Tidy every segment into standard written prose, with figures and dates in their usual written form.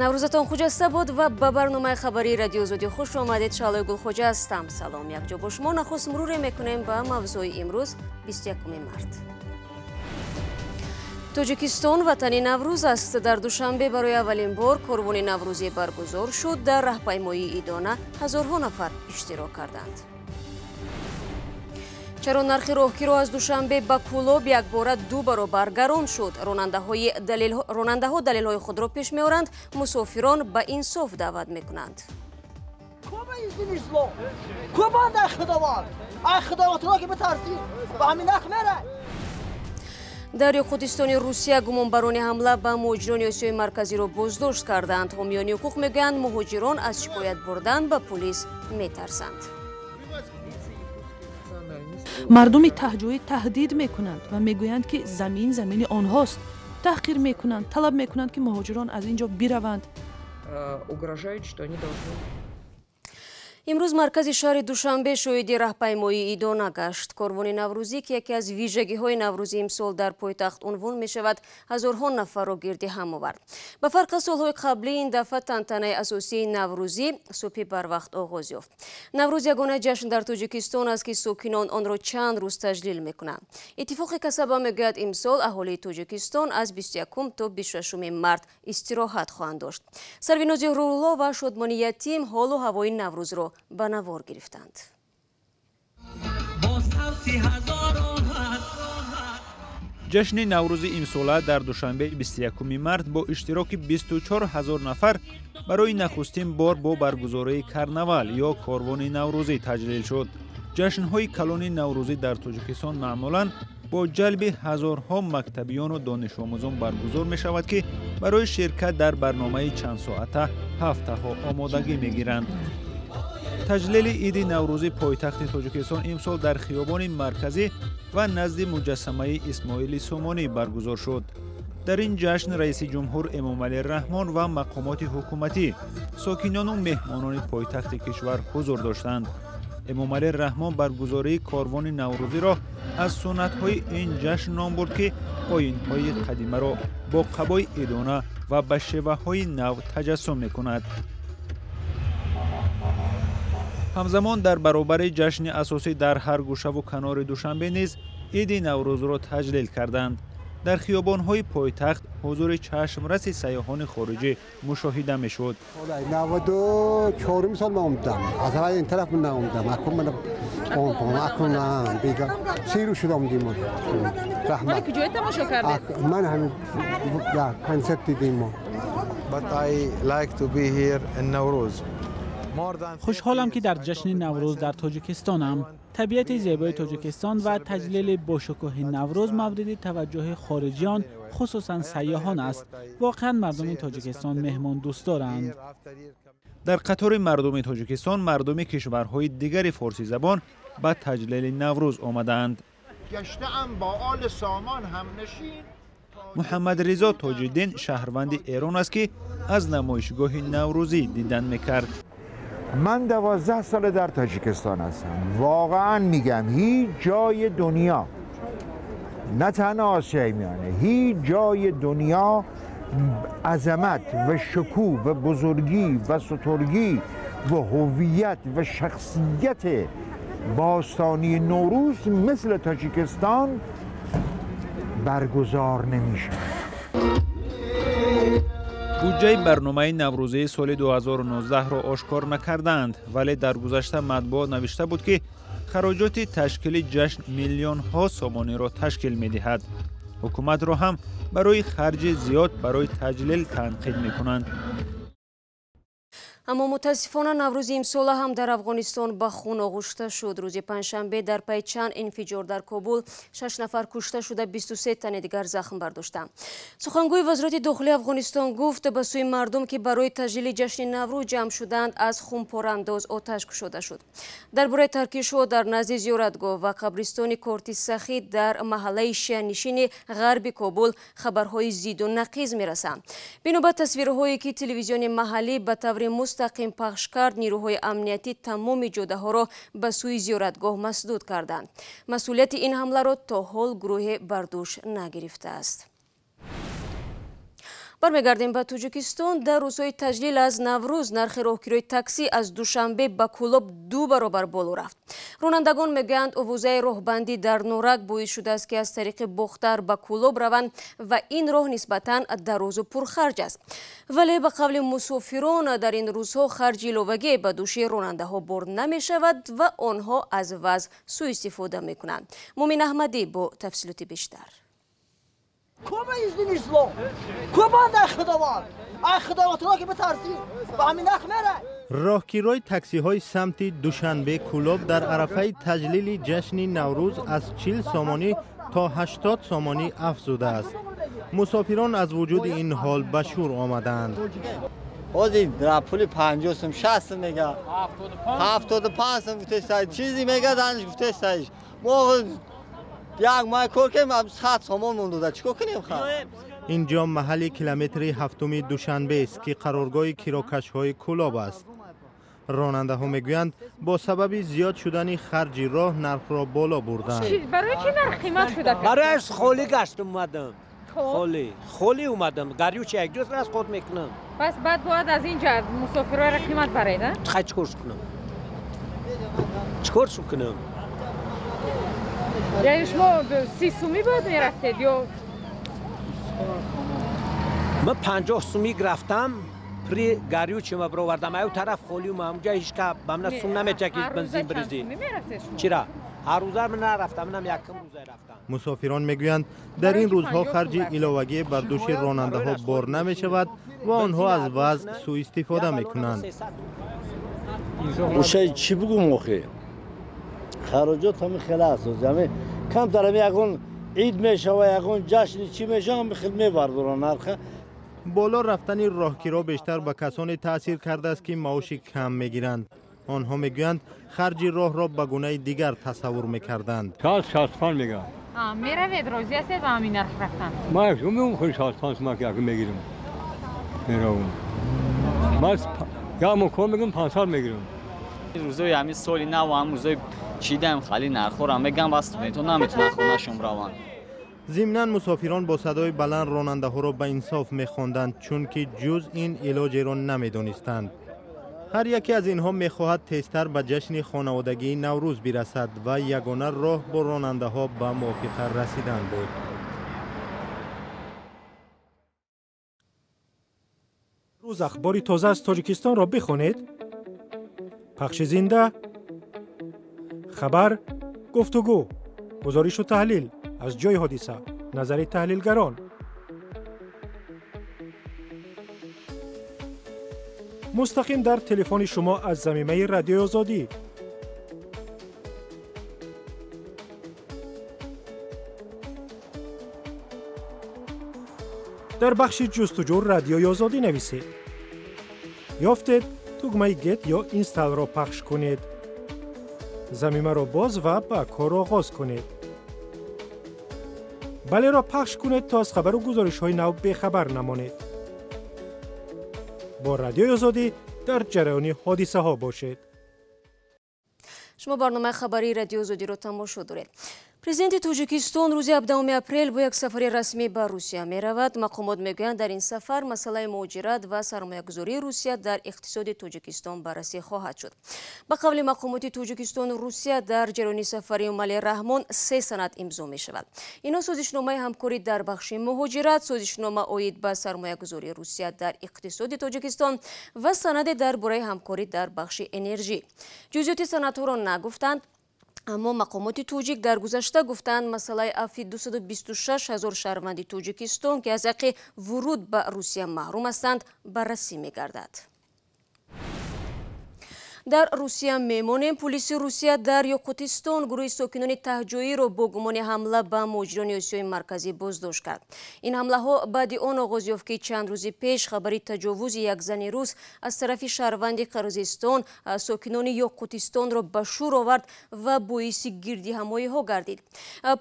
наврӯзатон хуҷаста буд ва ба барномаи хабарии радио Озодӣ хуш омадед. Шалои Гулхоҷа ҳастам. Салом. Якҷо бо шумо нахуст муруре мекунем ба мавзӯи имрӯз 21 март. Тоҷикистон ватани Наврӯз аст. Дар душанбе барои аввалин бор корвони наврӯзӣ баргузор шуд. Дар раҳпаймоии идона ҳазорҳо нафар иштирок карданд. чаро нархи роҳгиро аз душанбе ба кӯлоб якбора 2 баробар гарон шуд? ронандаҳо далелҳои худро пеш меоранд, мусофирон ба инсоф даъват мекунанд. дар юқутистони Русия гумонбарони ҳамла ба муҳоҷирони Осиёи марказиро боздошт карданд. ҳомиёни ҳуқуқ мегӯянд муҳоҷирон аз шикоят бурдан ба полис метарсанд. мардуми таҳҷоӣ таҳдид мекунанд ва мегӯянд ки замини онҳост. таҳқир мекунанд, талаб мекунанд ки муҳоҷирон аз ин ҷо бираванд. имрӯз маркази шаҳри Душанбе шоҳиди раҳпаймоии идона гашт. корвони наврӯзӣ ки яке аз вижагиҳои наврӯзи имсол дар пойтахт унвон мешавад, ҳазорҳо нафарро гирди ҳам овард. ба фарқи солҳои қаблӣ ин дафъа тантанаи асосии наврӯзӣ субҳи барвақт оғоз ёфт. наврӯз ягона ҷашн дар Тоҷикистон аст ки сокинон онро чанд рӯз таҷлил мекунанд. иттифоқи Касаба мегӯяд имсол аҳолии Тоҷикистон аз 21 то 26 март истироҳат хоҳанд дошт. Сарвинози Рӯҳулло ва Шодмони Ятим ҳолу ҳавои наврӯзро ба навор гирифтанд. ҷашни наврӯзи имсола дар душанбе 21 март бо иштироки 24 000 нафар барои нахустин бор бо баргузории карнавал ё корвони наврӯзӣ таҷлил шуд. ҷашнҳои калони наврӯзӣ дар Тоҷикистон маъмулан бо ҷалби ҳазорҳо мактабиёну донишомӯзон баргузор мешавад ки барои ширкат дар барномаи чандсоата ҳафтаҳо омодагӣ мегиранд. таҷлили иди наврӯзи пойтахти Тоҷикистон имсол дар хиёбони марказӣ ва назди муҷассамаи Исмоили Сомонӣ баргузор шуд. дар ин ҷашн раиси ҷумҳур Эмомалӣ Раҳмон ва мақомоти ҳукуматӣ, сокинону меҳмонони пойтахти кишвар ҳузур доштанд. Эмомалӣ Раҳмон баргузории корвони наврӯзиро аз суннатҳои ин ҷашн ном бурд, ки оинҳои қадимаро бо қабои идона ва ба шеваҳои нав таҷассум мекунад. ҳамзамон дар баробари ҷашни асосӣ дар ҳар гӯшаву канори Душанбе низ иди наврӯзро таҷлил карданд. дар хиёбонҳои пойтахт ҳузури чашмраси сайёҳони хориҷӣ мушоҳида мешуд. 94 سال من اومدم از اول این طرف من اومدم اکنون من اکنون دیگه 3 روز شد اومدیم رحمت کجای تماشا کردید؟ من همین کنسرت دیدیم. But I like to be here in Nowruz. خوشحالم که در جشن نوروز در تاجیکستانم. طبیعت زیبای تاجیکستان و تجلیل باشکوه نوروز مورد توجه خارجیان خصوصا سیاحان است. واقعا مردم تاجیکستان مهمان دوست دارند. در قطار مردم تاجیکستان مردم کشورهای دیگر فارسی زبان به تجلیل نوروز آمدند. گشته‌ام با آل سامان همنشین. محمد رضا تاج‌الدین شهروند ایران است که از نمایشگاه نوروزی دیدن میکرد. من 12 سال در تاجیکستان هستم. واقعا میگم هیچ جای دنیا، نه تنها آسیای میانه، هیچ جای دنیا عظمت و شکوه و بزرگی و سترگی و هویت و شخصیت باستانی نوروز مثل تاجیکستان برگزار نمیشه. بودجه برنامه نوروزی سال 2019 را آشکار نکردند، ولی در گذشته مطبوعات نوشته بود که خراجات تشکیل جشن میلیون ها سامانی را تشکیل می دهد. حکومت را هم برای خرج زیاد برای تجلیل تنقید می کنند. аммо мутаассифона наврӯзи имсола ҳам дар Афғонистон ба хун оғӯшта шуд. рӯзи панҷшанбе дар пайи чанд инфиҷор дар Кобул 6 нафар кушта шуда 23 тани дигар захм бардоштанд. сухангӯи вазорати дохилии Афғонистон гуфт ба сӯи мардум ки барои таҷлили ҷашни Наврӯз ҷамъ шуданд аз хунпорандоз оташ кушода шуд. дар бораи таркишҳо дар назди зиёратгоҳ ва қабристони Корти Сахӣ дар маҳаллаи шианишини ғарби Кобул хабарҳои зидду нақиз мерасанд. бино ба тасвирҳое ки телевизиони маҳаллӣ ба таври мустақим пахш кард, нирӯҳои амниятӣ тамоми ҷодаҳоро ба сӯи зиёратгоҳ масдуд карданд. масъулияти ин ҳамларо то ҳол гурӯҳе бар дӯш нагирифтааст. برمیگردیم به توجیکستان. در روزهای تجلیل از نوروز نرخ راهگیری تاکسی از دوشنبه به کلوب 2 برابر بالا رفت. رانندگان میگویند اووزه راهبندی در نورک باعث شده است که از طریق بختر به کلوب روند و این راه نسبتاً دراز و پرخرج است. ولی به قول مسافران در این روزها خرج ایلوگی به دوش راننده ها برد نمی شود و آنها از وضع سوء استفاده می کنند. مومن احمدی با تفصیلات بیشتر. کوبا izin islam کوبا در خداوات را که بترسی با همین نخ میره. راهگیرای تاکسی های سمت دوشنبه کلوب در عرفه تجلیل جشن نوروز از 40 سامانی تا 80 سامانی افزوده است. مسافران از وجود این حال به شور آمدند. بازی در پول 50 سم 60 میگه 75 سم گفتش چیزی میگه دانش گفتش ما یک ماه کار کنیم اب 7 سامان مونده چیکار کنیم اینجا محل کیلومتر هفتم دوشنبه است که قرارگاه کیراکش های کلوب است. راننده ها میگویند با سبب زیاد شدن خرج راه نرخ را بالا بردند. برای چی نرخ قیمت شده؟ برای خالی گشت اومدم. خالی اومدم. گریوچ یک روز از خود میکنم. پس بعد باید از اینجا مسافرها را قیمت برایده؟ چیکار کنم؟ چیکار کنم؟ یعنی شما 30 سومی باید میرفتید یا؟ من 50 سومی گرفتم پری گریوچ ما برآوردم او طرف خالی ما اونجا هیچ که بمن سوم نمیچکید بنزین بریزی. چرا؟ هر روز من نرفتم منم یکم روزه رفتم. مسافران میگویند در این روزها خرج علاوگی بر دوش راننده ها بار نمی شود و آنها از وضع سوء استفاده میکنند. موشه چی بگم موخه؟ خراجات هم خیلی اساس همه کم تر یکون عید میشه و یکون جشن چی میشه هم خیلی میبردارن نرخ. بالا رفتن راهگیرا بیشتر به کسانی تاثیر کرده است که معاش کم میگیرند. آنها میگویند خرج راه را به گونه دیگر تصور میکردند. 65 میگم. میروید راضی هستید با همین نرخ رفتن؟ ما میگم خود 65 ما که میگیرم. میروم. ما یا مکان میگم 500 میگیرم. روزای همین سالی نه و هم روزای چیدم خالی نرخورم میگم بس نمیتونم خونه‌شون روان. ضمناً مسافران با صدای بلند راننده ها را به انصاف می‌خواندند چون که جز این علاج را نمی‌دانستند. هر یکی از اینها می‌خواهد تیزتر به جشن خانوادگی نوروز برسد و یگانه راه با راننده ها به موافقت رسیدن بود. روز اخباری تازه از تاجیکستان را بخوانید. پخش زنده، خبر، گفتگو، گزارش و تحلیل از جای حادثه، نظر تحلیلگران. مستقیم در تلفن شما از زمینه رادیو آزادی. در بخش جستجو رادیوی آزادی نویسید. یافتید تگمه گت یا اینستال را پخش کنید. زمینه را باز و با کار آغاز کنید. بله را پخش کنید تا از خبر و گزارش های نو بخبر نمانید. با رادیو آزادی در جریان حادثه ها باشید. شما برنامه خبری رادیو آزادی را تماشا دارید. پرزیدنت توجیکستان روز 17 اپریل با یک سفر رسمی به روسیه می رود. مقامات میگویند در این سفر مسئله مهاجرت و سرمایه‌گذاری روسیه در اقتصاد توجیکستان بررسی خواهد شد. به قول مقامات توجیکستان روسیه در جریان سفر امال رحمان 3 سند امضا می شود. اینا سازشنامه همکاری در بخش مهاجرت، سازشنامه عاید به سرمایه‌گذاری روسیه در اقتصاد توجیکستان و سند درباره همکاری در بخش انرژی. جزئیات سندها را نگفتند، اما مقامات توجیک در گذشته گفتند مسئله عفو 226,000 شهروند توجیکستان که از حق ورود به روسیه محروم هستند بررسی می‌گردد. در روسیه میمانیم. پلیس روسیه در یاقوتستان گروه ساکنان تهجویی را با گمان حمله به مهاجران آسیای مرکزی بازداشت کرد. این حمله ها بعد آن آغاز یافت که چند روز پیش خبری تجاوز یک زن روس از طرف شهروند قرقیزستان ساکنان یاقوتستان را به شور آورد و باعث گردی همایی ها گردید.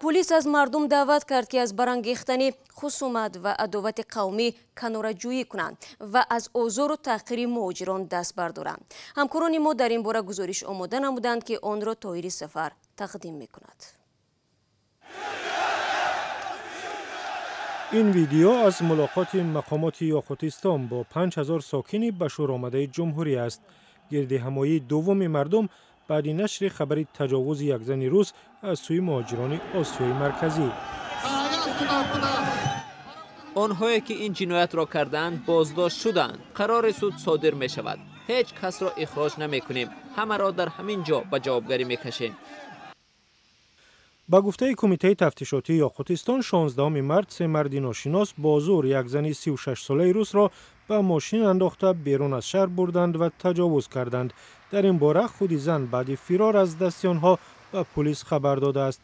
پلیس از مردم دعوت کرد که از برانگیختن خصومت و عداوت قومی کناره‌جویی کنند و از آزار و تحقیر مهاجران دست بردارند. همکاران ما در این باره گزارش آماده نمودند که آن را طاهری سفر تقدیم می‌کند. این ویدیو از ملاقات مقامات یاقوتستان با 5000 ساکن به شور آمده جمهوری است. گردهمایی دوم مردم بعد نشر خبر تجاوز یک زن روس از سوی مهاجران آسیای مرکزی. آنهایی که این جنایت را کردند بازداشت شدند. قرار سود صادر می شود. هیچ کس را اخراج نمی کنیم. همه را در همین جا به جوابگری می کشیم. با گفته کمیته تفتیشاتی یاقوتستان 16 مارس سه مرد ناشناس با زور یک زن 36 ساله روس را به ماشین انداخته بیرون از شهر بردند و تجاوز کردند. در این باره خود زن بعد فرار از دست آنها به پلیس خبر داده است.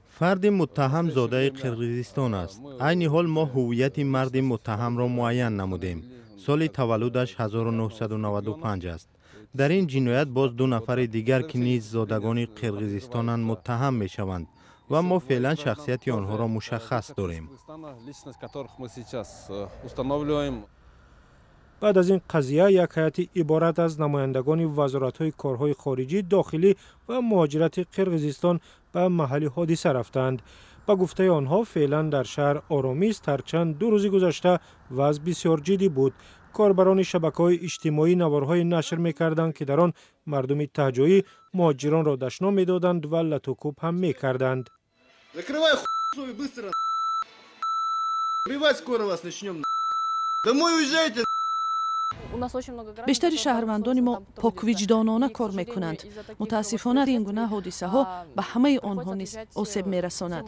فرد متهم زاده قرقیزستان است. عین حال ما هویت مرد متهم را معین نمودیم. سال تولدش 1995 است. در این جنایت باز 2 نفر دیگر که نیز زادگان قرقیزستانند متهم می شوند و ما فعلا شخصیت آنها را مشخص داریم. بعد از این قضیه یک هیئت عبارت از نمایندگان وزارت‌های کارهای خارجی، داخلی و مهاجرت قرقیزستان به محل حادثه رفتند. با گفته آنها فعلا در شهر آرامی است، هرچند 2 روز گذشته وضع بسیار جدی بود. کاربران شبکه‌های اجتماعی نوارهای نشر می‌کردند که در آن مردم تهجویی مهاجران را دشنام می‌دادند و لطوکوب هم می‌کردند. بیشتر شهروندان ما پاکوجدانانه کار میکنند. متاسفانه این گونه حادثه ها به همه آنها نیز آسیب میرساند.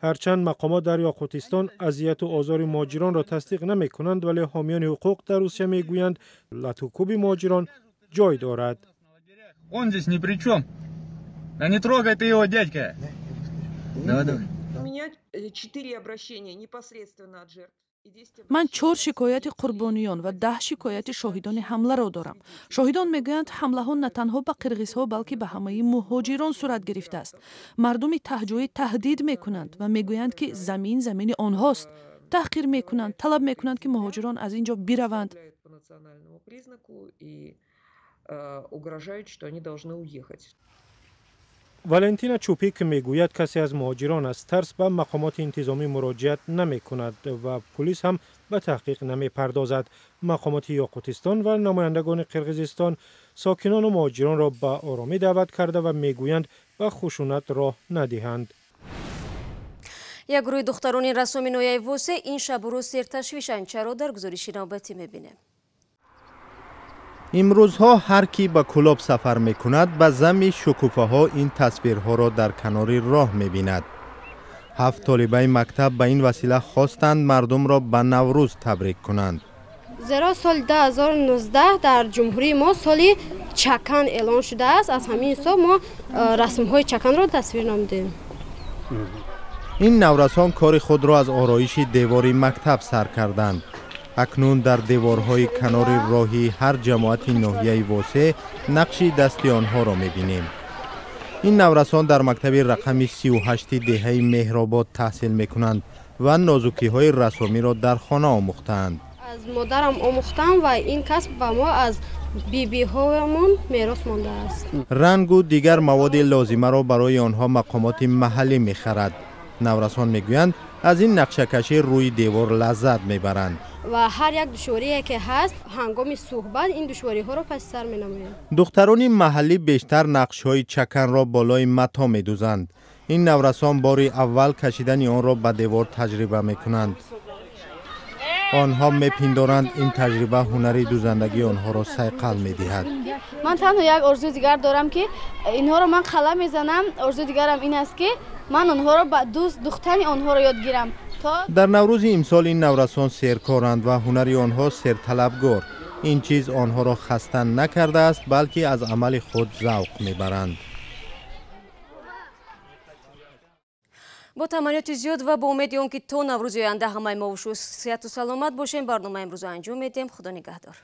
هرچند مقامات در یاقوتستان اذیت و آزار مهاجران را تصدیق نمی کنند، ولی حامیان حقوق در روسیه می گویند لطوکوب مهاجران جای دارد. Он здесь ни при чем. Да не трогай ты его, дядька. Давай. У меня 4 обращения непосредственно от жертв. من 4 شکایت قربانیان و 10 شکایت شاهدان حمله را دارم. شاهدان میگویند حمله ها نه تنها به قرقیزها بلکه به همه مهاجران صورت گرفته است. مردم تهجویی تهدید میکنند و میگویند که زمین آنهاست. تحقیر میکنند، طلب میکنند که مهاجران از اینجا بروند. والنتینا چوپیک میگوید کسی از مهاجران از ترس به مقامات انتظامی مراجعت نمی کند و پلیس هم به تحقیق نمی پردازد. مقامات یاقوتستان و نمایندگان قرقیزستان ساکنان و مهاجران را به آرامی دعوت کرده و میگویند به خشونت راه ندهند. یک گروه دختران رسام نویه ووسه این شب و روز سرتشویشند. چرا در گزارش نوبتی میبینیم. امروزها هر کی به کلاب سفر می کند به زم شکوفه ها این تصویرها را در کنار راه می بیند. 7 طالبه مکتب به این وسیله خواستند مردم را به نوروز تبریک کنند. زیرا سال 2019 در جمهوری ما سالی چکن اعلان شده است. از همین حساب ما رسم های چکن را تصویر نمودیم. این نورسان کار خود را از آرایش دیواری مکتب سر کردند. اکنون در دیوارهای کنار راهی هر جماعت ناحیه واسه نقش دست آنها را می‌بینیم. این نورسان در مکتب رقم 38 دهه مهرآباد تحصیل می‌کنند و نازکی‌های رسامی را در خانه آموختند. از مادرم آموختم و این کسب به ما از بی‌بی‌هایمان میراث مانده است. رنگ و دیگر مواد لازمه را برای آنها مقامات محلی می‌خرد. نورسان می‌گویند از این نقشه‌کشی روی دیوار لذت می‌برند. و هر یک دشواری که هست هنگام صحبت این دشواری ها را پس سر می نمایند. دختران محلی بیشتر نقش های چکن را بالای متا می دوزند. این نورسان بار اول کشیدن آن را به دیوار تجربه می کنند. آنها می پندارند این تجربه هنری دوزندگی آنها را صیقل می دهد. من تنها یک آرزو دیگر دارم که اینها را من قلم می زنم. آرزو دیگرم این است که من آنها را به دوست دختن آنها را یاد گیرم. در نوروز امسال این نورسان سرکارند و هنری آنها سرطلبگار. این چیز آنها را خسته نکرده است بلکه از عمل خود ذوق میبرند. با تمنیات زیاد و با امید که تا نوروز آینده همه ما و صحت و سلامت باشیم. برنامه امروز انجام میدیم. خدا نگهدار.